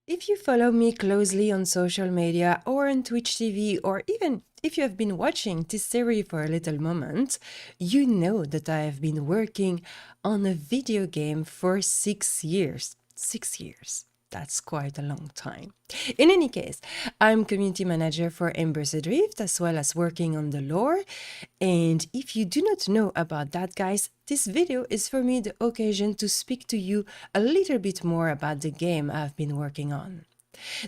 If you follow me closely on social media or on Twitch TV, or even if you have been watching this serie for a little moment, you know that I have been working on a video game for 6 years. 6 years. That's quite a long time. In any case, I'm community manager for Embers Adrift, as well as working on the lore. And if you do not know about that, guys, this video is for me the occasion to speak to you a little bit more about the game I've been working on.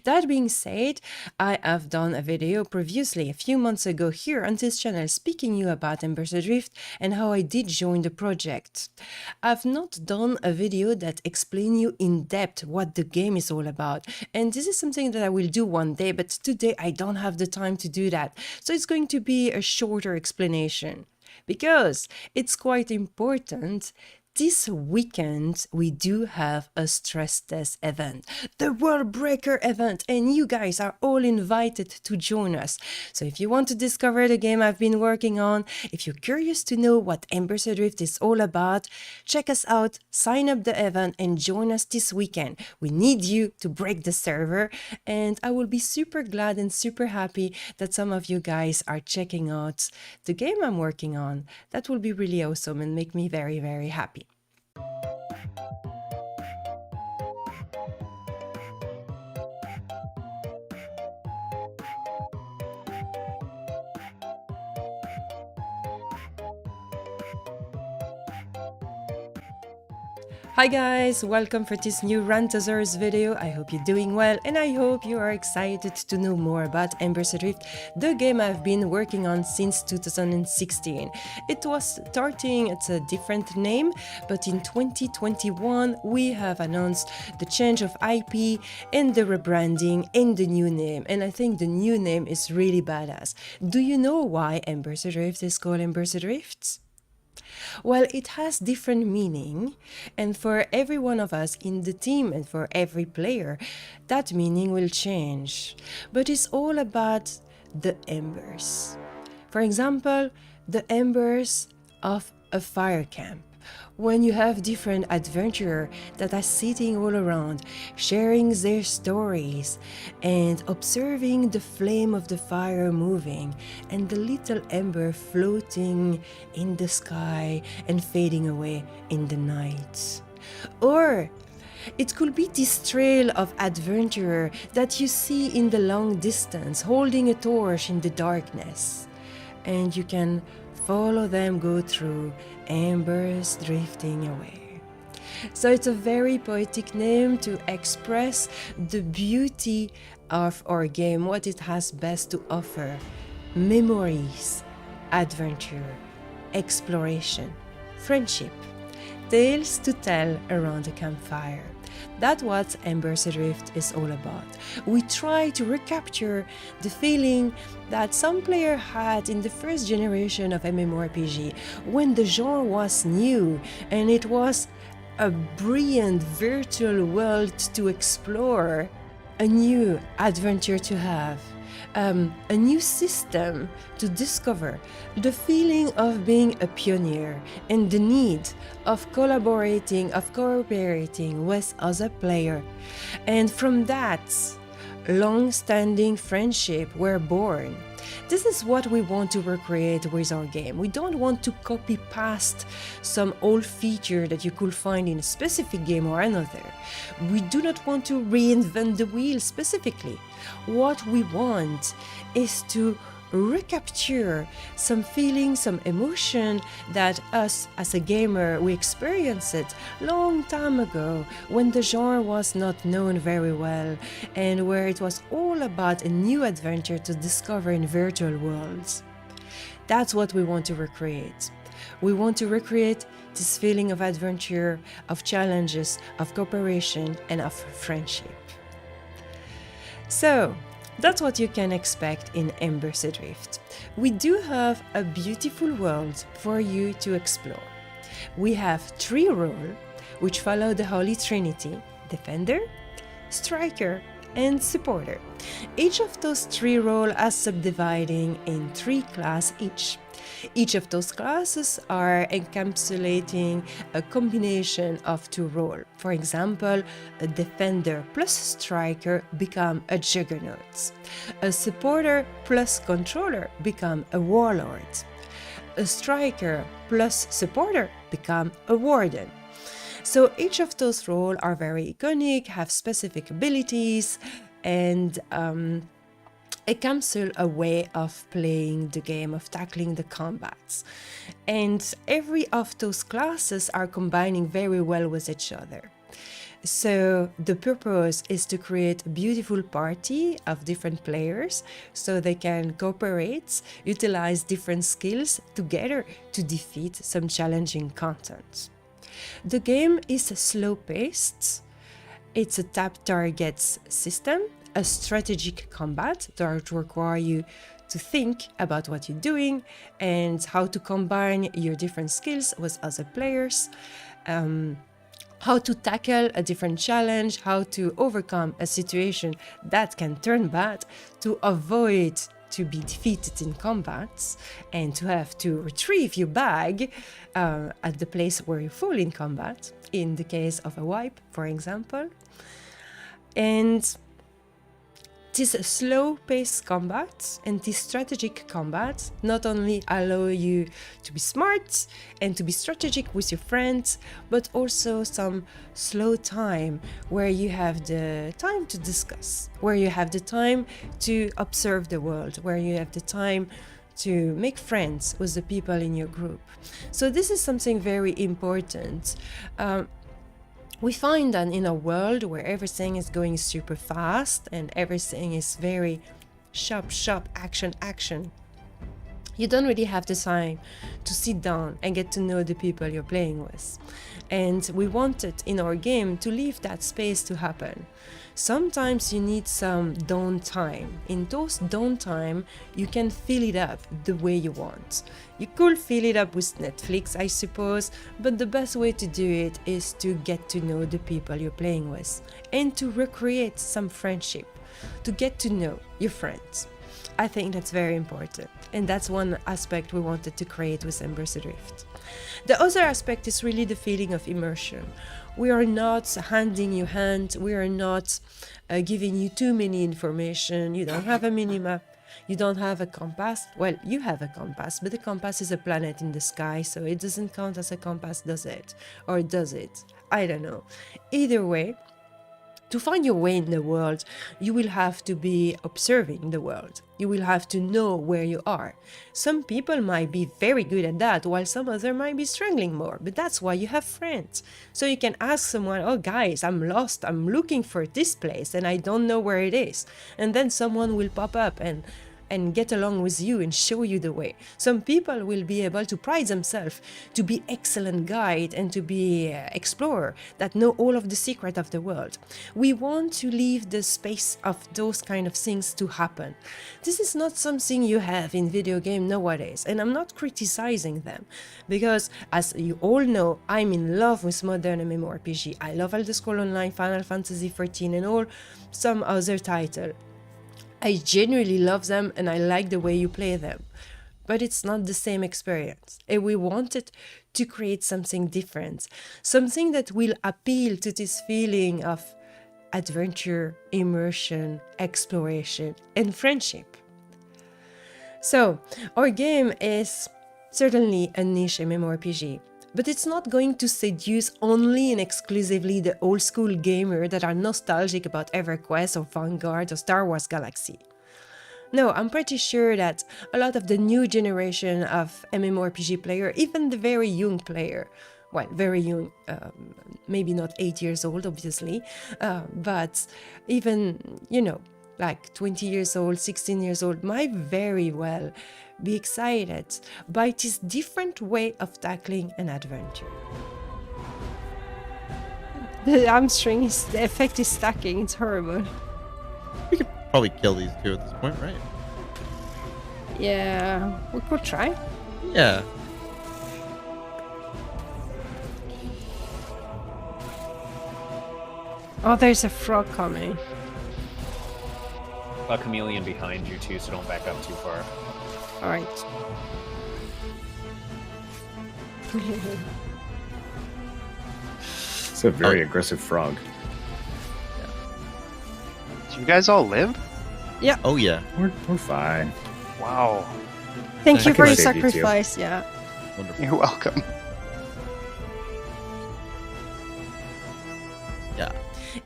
That being said, I have done a video previously a few months ago here on this channel speaking you about Embers Adrift and how I did join the project. I've not done a video that explain you in depth what the game is all about, and this is something that I will do one day, but today I don't have the time to do that, so it's going to be a shorter explanation. Because it's quite important, this weekend we do have a stress test event, the WORLBREAKER event, and you guys are all invited to join us. So if you want to discover the game I've been working on, if you're curious to know what Embers Adrift is all about, check us out, sign up the event and join us this weekend. We need you to break the server, and I will be super glad and super happy that some of you guys are checking out the game I'm working on. That will be really awesome and make me very, very happy. Hi guys, welcome for this new RANTOSAURUS video. I hope you're doing well and I hope you are excited to know more about Embers Adrift, the game I've been working on since 2016. It was starting at a different name, but in 2021 we have announced the change of IP and the rebranding and the new name, and I think the new name is really badass. Do you know why Embers Adrift is called Embers Adrift? Well, it has different meaning, and for every one of us in the team and for every player, that meaning will change. But it's all about the embers. For example, the embers of a fire camp. When you have different adventurers that are sitting all around, sharing their stories and observing the flame of the fire moving and the little ember floating in the sky and fading away in the night. Or it could be this trail of adventurer that you see in the long distance holding a torch in the darkness, and you can follow them go through embers drifting away. So it's a very poetic name to express the beauty of our game, what it has best to offer: memories, adventure, exploration, friendship, tales to tell around a campfire. That's what Embers Adrift is all about. We try to recapture the feeling that some player had in the first generation of MMORPG, when the genre was new and it was a brilliant virtual world to explore, a new adventure to have, a new system to discover, the feeling of being a pioneer and the need of collaborating, of cooperating with other players. And from that, long-standing friendship were born. This is what we want to recreate with our game. We don't want to copy past some old feature that you could find in a specific game or another. We do not want to reinvent the wheel specifically. What we want is to recapture some feeling, some emotion that us as a gamer, we experienced it long time ago when the genre was not known very well and where it was all about a new adventure to discover in virtual worlds. That's what we want to recreate. We want to recreate this feeling of adventure, of challenges, of cooperation, and of friendship. So that's what you can expect in Embers Adrift. We do have a beautiful world for you to explore. We have 3 roles which follow the Holy Trinity: Defender, Striker, and Supporter. Each of those 3 roles are subdividing in 3 classes each. Each of those classes are encapsulating a combination of two roles. For example, a defender plus striker become a juggernaut. A supporter plus controller become a warlord. A striker plus supporter become a warden. So each of those roles are very iconic, have specific abilities, and encapsulate a way of playing the game, of tackling the combats. And every of those classes are combining very well with each other. So the purpose is to create a beautiful party of different players so they can cooperate, utilize different skills together to defeat some challenging content. The game is slow-paced. It's a tap targets system, a strategic combat that requires you to think about what you're doing and how to combine your different skills with other players, how to tackle a different challenge, how to overcome a situation that can turn bad, to avoid to be defeated in combats, and to have to retrieve your bag at the place where you fall in combat, in the case of a wipe, for example. And this slow-paced combat and this strategic combat not only allow you to be smart and to be strategic with your friends, but also some slow time where you have the time to discuss, where you have the time to observe the world, where you have the time to make friends with the people in your group. So this is something very important. We find that in a world where everything is going super fast and everything is very shop, action, you don't really have the time to sit down and get to know the people you're playing with. And we wanted in our game to leave that space to happen. Sometimes you need some downtime. In those downtime, you can fill it up the way you want. You could fill it up with Netflix, I suppose, but the best way to do it is to get to know the people you're playing with and to recreate some friendship, to get to know your friends. I think that's very important, and that's one aspect we wanted to create with Embers Adrift. The other aspect is really the feeling of immersion. We are not handing you hand, we are not giving you too many information. You don't have a minimap, you don't have a compass. Well, you have a compass, but the compass is a planet in the sky, so it doesn't count as a compass, does it? Or does it? I don't know. Either way, to find your way in the world, you will have to be observing the world. You will have to know where you are. Some people might be very good at that, while some other might be struggling more, but that's why you have friends. So you can ask someone, oh guys, I'm lost, I'm looking for this place and I don't know where it is. And then someone will pop up and get along with you and show you the way. Some people will be able to pride themselves to be excellent guide and to be explorer that know all of the secret of the world. We want to leave the space of those kind of things to happen. This is not something you have in video game nowadays, and I'm not criticizing them because, as you all know, I'm in love with modern MMORPG. I love Elder Scrolls Online, Final Fantasy XIV and all some other title. I genuinely love them and I like the way you play them, but it's not the same experience. And we wanted to create something different, something that will appeal to this feeling of adventure, immersion, exploration, and friendship. So, our game is certainly a niche MMORPG, but it's not going to seduce only and exclusively the old school gamer that are nostalgic about EverQuest or Vanguard or Star Wars Galaxy. No, I'm pretty sure that a lot of the new generation of MMORPG player, even the very young player, well, very young, maybe not 8 years old, obviously, but even, you know, like 20 years old, 16 years old, might very well be excited by this different way of tackling an adventure. The hamstring is, the effect is stacking, it's horrible. We could probably kill these two at this point, right? Yeah, we could try. Yeah. Oh, there's a frog coming. A chameleon behind you too, so don't back up too far. Alright. It's a very aggressive frog. Do you guys all live? Oh yeah. We're fine. Wow. Thank you I for can your save you too. sacrifice. Yeah. Wonderful. You're welcome. Yeah.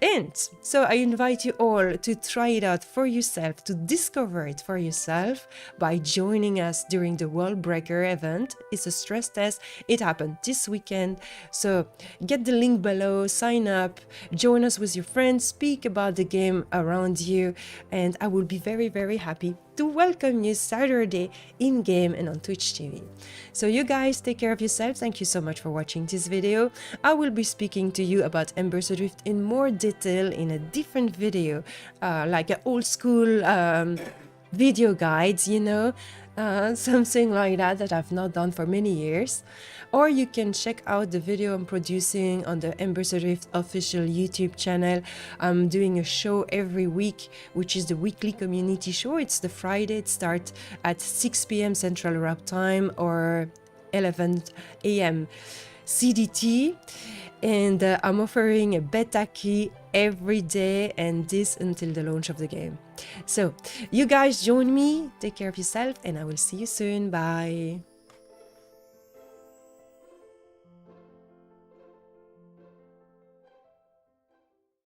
And so I invite you all to try it out for yourself, to discover it for yourself by joining us during the WORLBREAKER event. It's a stress test. It happened this weekend. So get the link below, sign up, join us with your friends, speak about the game around you, and I will be very, very happy to welcome you Saturday in-game and on Twitch TV. So you guys take care of yourselves. Thank you so much for watching this video. I will be speaking to you about Embers Adrift in more detail in a different video, like an old school video guides, you know, something like that I've not done for many years. Or you can check out the video I'm producing on the Embers Adrift official YouTube channel. I'm doing a show every week, which is the weekly community show. It's the Friday. It starts at 6 p.m. Central Europe time or 11 a.m. CDT. And I'm offering a beta key every day, and this until the launch of the game. So you guys join me, take care of yourself, and I will see you soon. Bye.